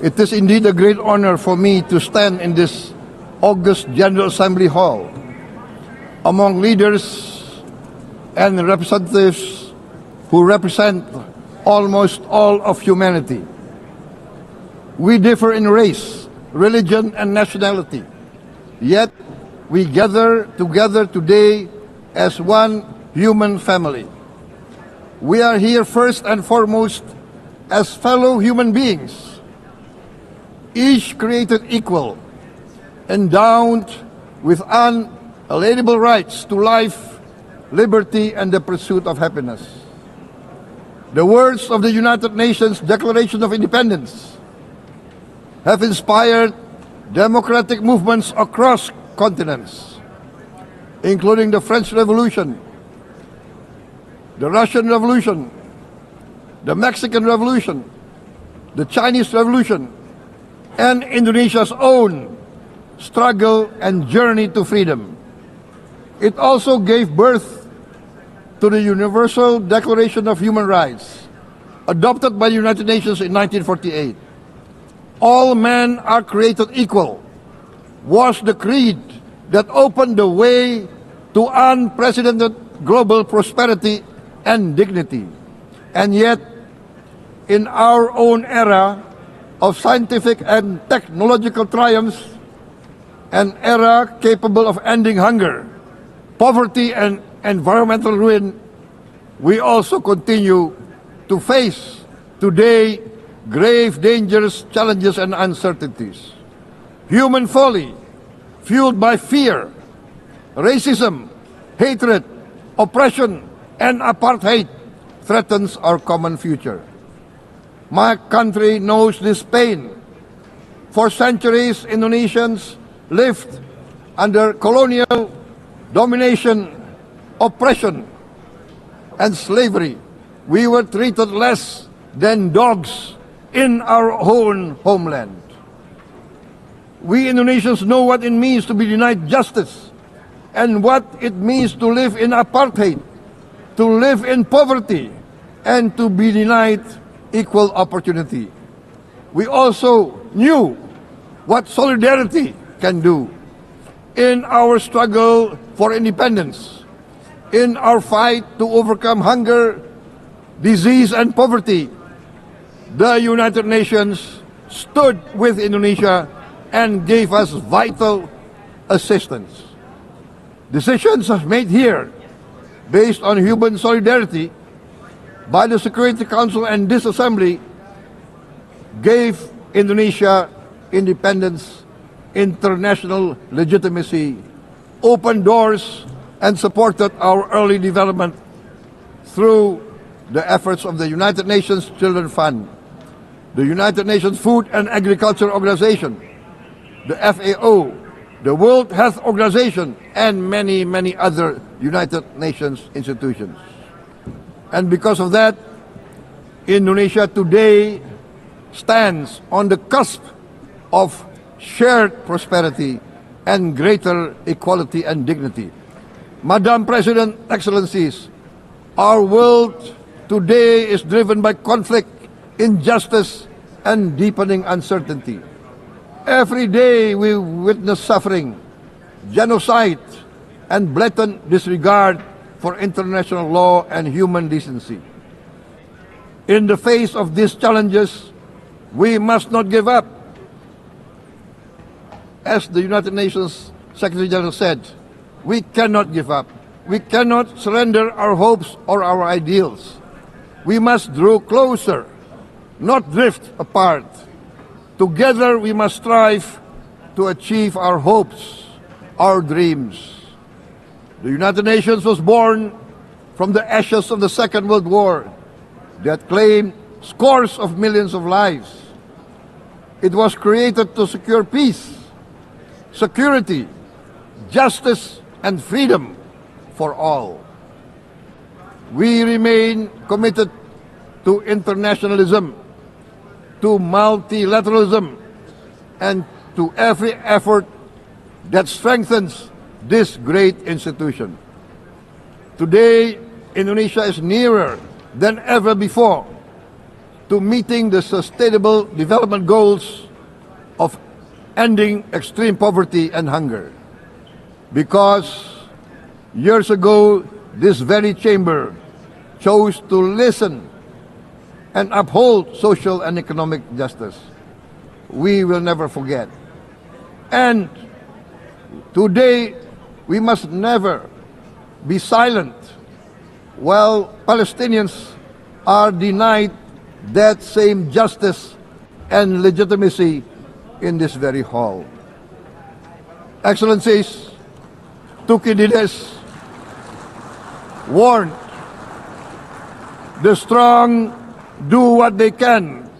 It is indeed a great honor for me to stand in this August General Assembly Hall among leaders and representatives who represent almost all of humanity. We differ in race, religion, and nationality, yet we gather together today as one human family. We are here first and foremost as fellow human beings, each created equal, endowed with unalienable rights to life, liberty, and the pursuit of happiness. The words of the United Nations Declaration of Independence have inspired democratic movements across continents, including the French Revolution, the Russian Revolution, the Mexican Revolution, the Chinese Revolution, and Indonesia's own struggle and journey to freedom. It also gave birth to the Universal Declaration of Human Rights, adopted by the United Nations in 1948. All men are created equal was the creed that opened the way to unprecedented global prosperity and dignity. And yet, in our own era of scientific and technological triumphs, an era capable of ending hunger, poverty, and environmental ruin, we also continue to face today grave dangers, challenges, and uncertainties. Human folly, fueled by fear, racism, hatred, oppression, and apartheid, threatens our common future. My country knows this pain. For centuries, Indonesians lived under colonial domination, oppression, and slavery. We were treated less than dogs in our own homeland. We Indonesians know what it means to be denied justice and what it means to live in apartheid, to live in poverty, and to be denied equal opportunity. We also knew what solidarity can do in our struggle for independence, in our fight to overcome hunger, disease, and poverty. The United Nations stood with Indonesia and gave us vital assistance. Decisions made here based on human solidarity by the Security Council and this Assembly gave Indonesia independence, international legitimacy, opened doors, and supported our early development through the efforts of the United Nations Children Fund, the United Nations Food and Agriculture Organization, the FAO, the World Health Organization, and many, many other United Nations institutions. And because of that, Indonesia today stands on the cusp of shared prosperity and greater equality and dignity. Madam President, Excellencies, our world today is driven by conflict, injustice, and deepening uncertainty. Every day we witness suffering, genocide, and blatant disregard for international law and human decency. In the face of these challenges, we must not give up. As the United Nations Secretary General said, we cannot give up. We cannot surrender our hopes or our ideals. We must draw closer, not drift apart. Together we must strive to achieve our hopes, our dreams. The United Nations was born from the ashes of the Second World War that claimed scores of millions of lives. It was created to secure peace, security, justice, and freedom for all. We remain committed to internationalism, to multilateralism, and to every effort that strengthens this great institution. Today, Indonesia is nearer than ever before to meeting the sustainable development goals of ending extreme poverty and hunger. Because years ago, this very chamber chose to listen and uphold social and economic justice. We will never forget. And today, we must never be silent while Palestinians are denied that same justice and legitimacy in this very hall. Excellencies, Thucydides warned, the strong do what they can,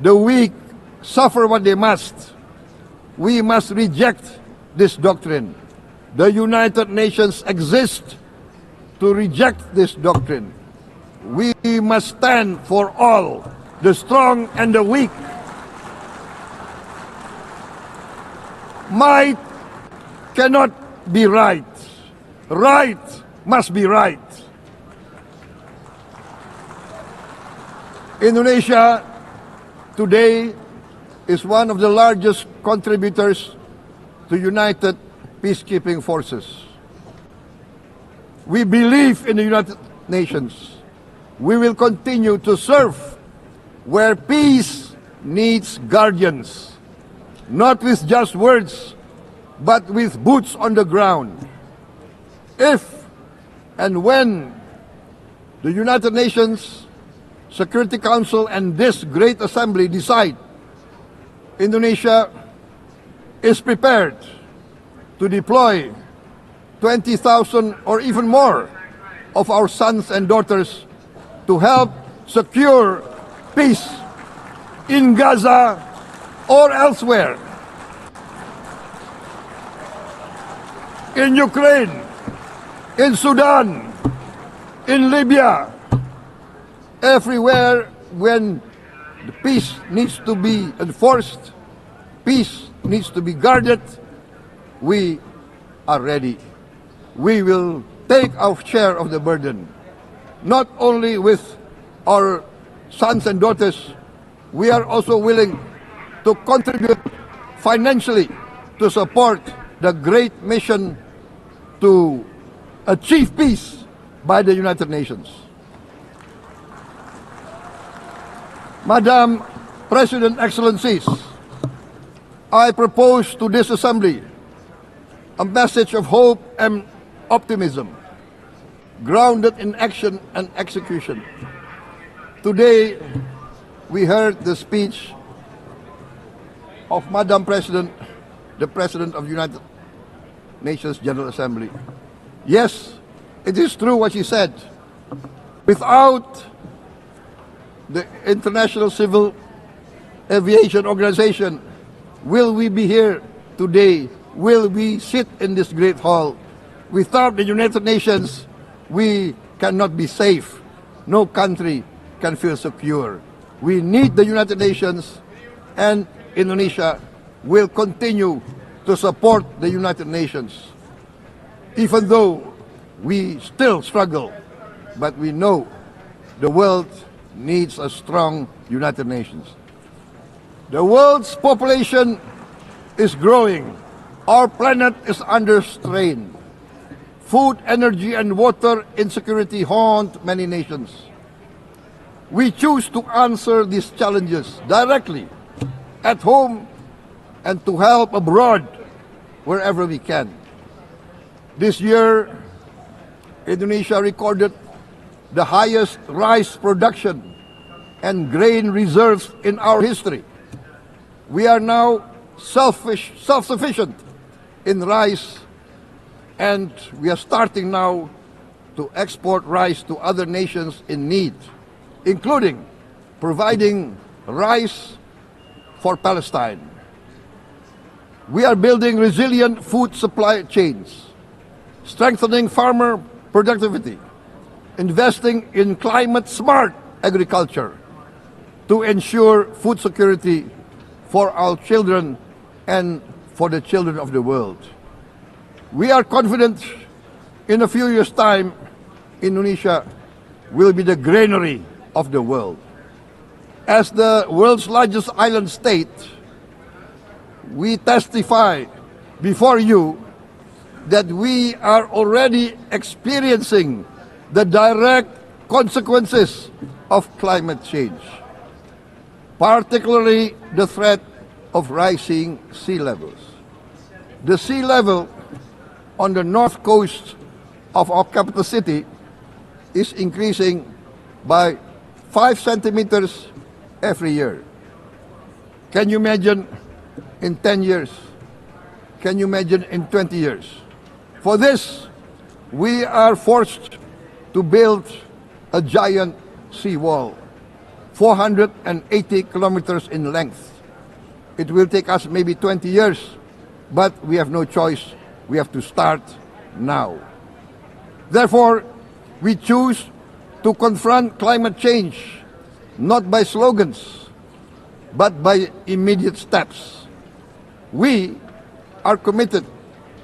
the weak suffer what they must. We must reject this doctrine. The United Nations exist to reject this doctrine. We must stand for all, the strong and the weak. Might cannot be right. Right must be right. Indonesia today is one of the largest contributors to United Peacekeeping Forces. We believe in the United Nations. We will continue to serve where peace needs guardians, not with just words, but with boots on the ground. If and when the United Nations Security Council and this great assembly decide Indonesia is prepared to deploy 20,000 or even more of our sons and daughters to help secure peace in Gaza or elsewhere, in Ukraine, in Sudan, in Libya, everywhere when the peace needs to be enforced, peace needs to be guarded, we are ready. We will take our share of the burden, not only with our sons and daughters, we are also willing to contribute financially to support the great mission to achieve peace by the United Nations. Madam President, Excellencies, I propose to this Assembly a message of hope and optimism, grounded in action and execution. Today, we heard the speech of Madam President, the President of the United Nations General Assembly. Yes, it is true what she said. Without the International Civil Aviation Organization, will we be here today? Will we sit in this great hall? Without the United Nations, we cannot be safe. No country can feel secure. We need the United Nations, and Indonesia will continue to support the United Nations. Even though we still struggle, but we know the world needs a strong United Nations. The world's population is growing. Our planet is under strain. Food, energy, and water insecurity haunt many nations. We choose to answer these challenges directly at home and to help abroad wherever we can. This year, Indonesia recorded the highest rice production and grain reserves in our history. We are now self-sufficient in rice, and we are starting now to export rice to other nations in need, including providing rice for Palestine. We are building resilient food supply chains, strengthening farmer productivity, investing in climate-smart agriculture to ensure food security for our children and for the children of the world. We are confident in a few years' time, Indonesia will be the granary of the world. As the world's largest island state, we testify before you that we are already experiencing the direct consequences of climate change, particularly the threat of rising sea levels. The sea level on the north coast of our capital city is increasing by 5 centimeters every year. Can you imagine in 10 years? Can you imagine in 20 years? For this, we are forced to build a giant seawall, 480 kilometers in length. It will take us maybe 20 years, but we have no choice. We have to start now. Therefore, we choose to confront climate change not by slogans, but by immediate steps. We are committed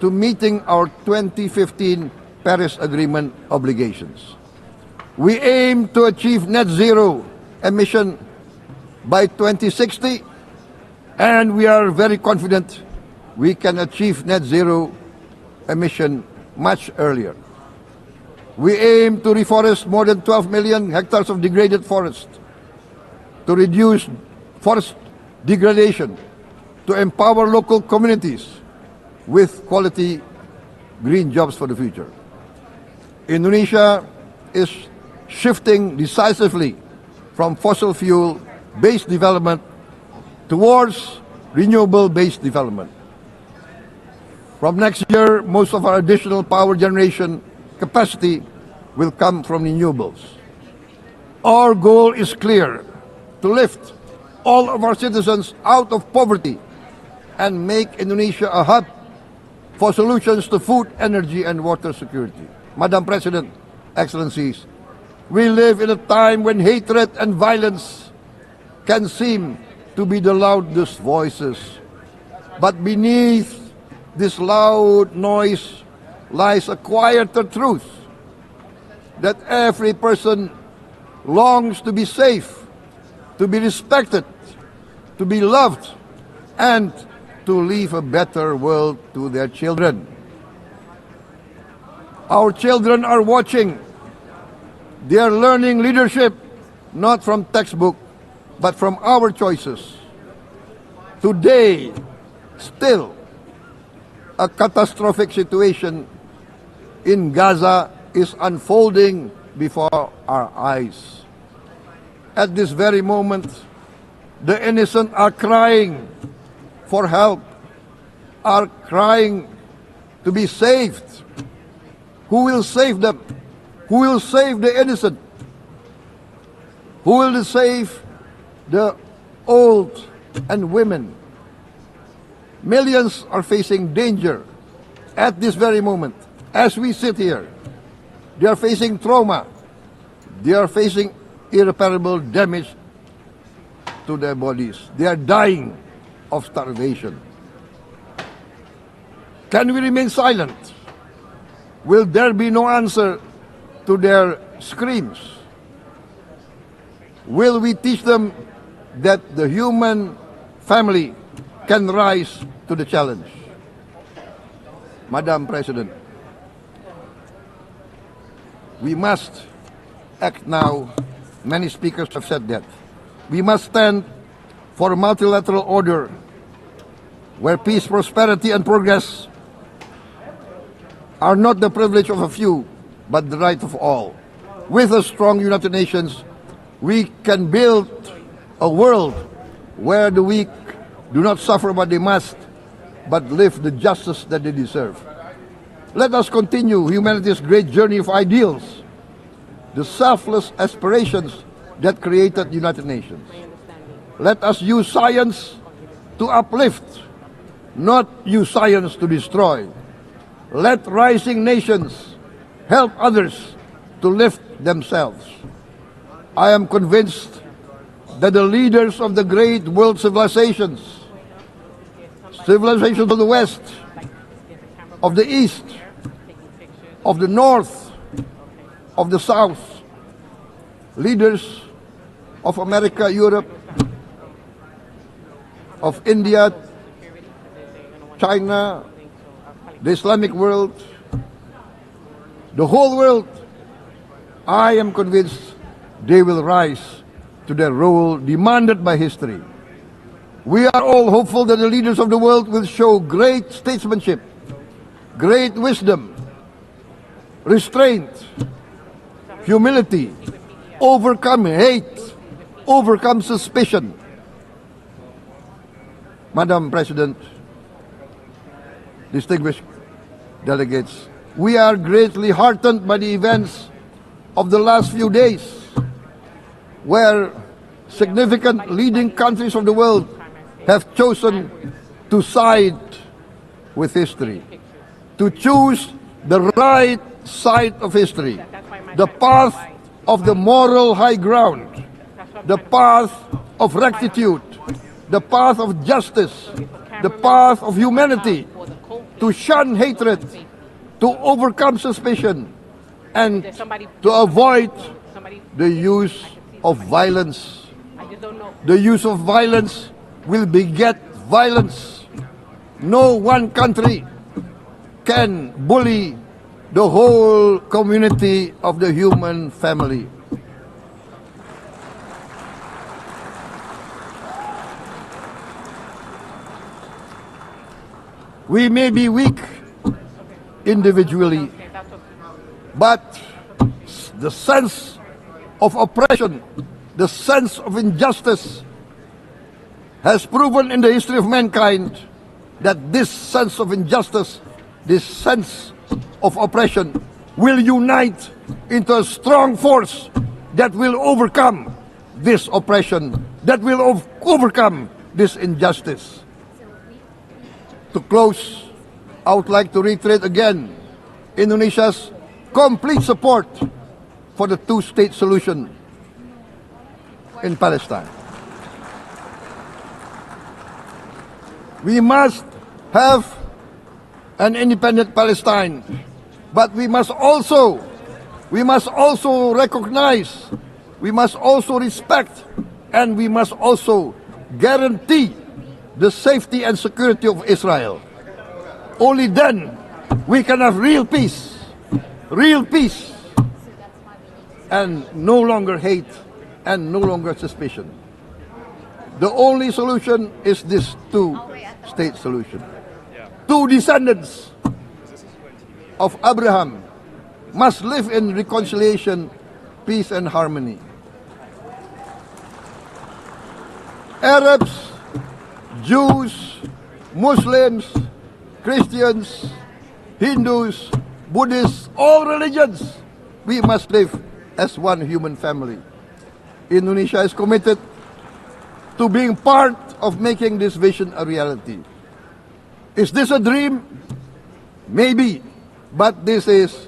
to meeting our 2015 Paris Agreement obligations. We aim to achieve net zero emission by 2060, and we are very confident we can achieve net zero emission much earlier. We aim to reforest more than 12 million hectares of degraded forest, to reduce forest degradation, to empower local communities with quality green jobs for the future. Indonesia is shifting decisively from fossil fuel-based development towards renewable-based development. From next year, most of our additional power generation capacity will come from renewables. Our goal is clear: to lift all of our citizens out of poverty and make Indonesia a hub for solutions to food, energy, and water security. Madam President, Excellencies, we live in a time when hatred and violence can seem to be the loudest voices. But beneath this loud noise lies a quieter truth, that every person longs to be safe, to be respected, to be loved, and to leave a better world to their children. Our children are watching. They are learning leadership not from textbook, but from our choices. Today, still, a catastrophic situation in Gaza is unfolding before our eyes. At this very moment, the innocent are crying for help, are crying to be saved. Who will save them? Who will save the innocent? Who will save the old and women? Millions are facing danger at this very moment. As we sit here, they are facing trauma. They are facing irreparable damage to their bodies. They are dying of starvation. Can we remain silent? Will there be no answer to their screams? Will we teach them that the human family can rise to the challenge? Madam President, we must act now. Many speakers have said that. We must stand for a multilateral order where peace, prosperity, and progress are not the privilege of a few, but the right of all. With a strong United Nations, we can build a world where the weak do not suffer what they must, but live the justice that they deserve. Let us continue humanity's great journey of ideals, the selfless aspirations that created the United Nations. Let us use science to uplift, not use science to destroy. Let rising nations help others to lift themselves. I am convinced that the leaders of the great world civilizations of the West, of the East, of the North, of the South, leaders of America, Europe, of India, China, the Islamic world, the whole world, I am convinced they will rise to their role demanded by history. We are all hopeful that the leaders of the world will show great statesmanship, great wisdom, restraint, humility, overcome hate, overcome suspicion. Madam President, distinguished delegates, we are greatly heartened by the events of the last few days, where significant leading countries of the world have chosen to side with history, to choose the right side of history, the path of the moral high ground, the path of rectitude, the path of justice, the path of humanity, to shun hatred, to overcome suspicion, and to avoid the use of violence. The use of violence will beget violence. No one country can bully the whole community of the human family. We may be weak individually, but the sense of oppression, the sense of injustice has proven in the history of mankind that this sense of injustice, this sense of oppression will unite into a strong force that will overcome this oppression, that will overcome this injustice. To close, I would like to reiterate again Indonesia's complete support for the two-state solution in Palestine. We must have an independent Palestine, but we must also recognize, we must also respect, and we must also guarantee the safety and security of Israel. Only then we can have real peace, and no longer hate and no longer suspicion. The only solution is this two-state solution. Two descendants of Abraham must live in reconciliation, peace, and harmony. Arabs, Jews, Muslims, Christians, Hindus, Buddhists, all religions, we must live as one human family. Indonesia is committed to being part of making this vision a reality. Is this a dream? Maybe, but this is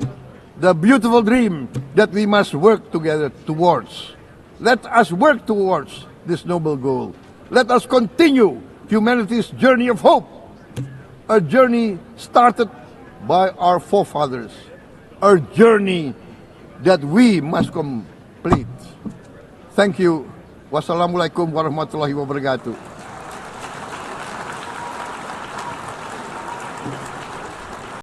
the beautiful dream that we must work together towards. Let us work towards this noble goal. Let us continue humanity's journey of hope, a journey started by our forefathers, a journey that we must complete. Thank you. Wassalamualaikum warahmatullahi wabarakatuh.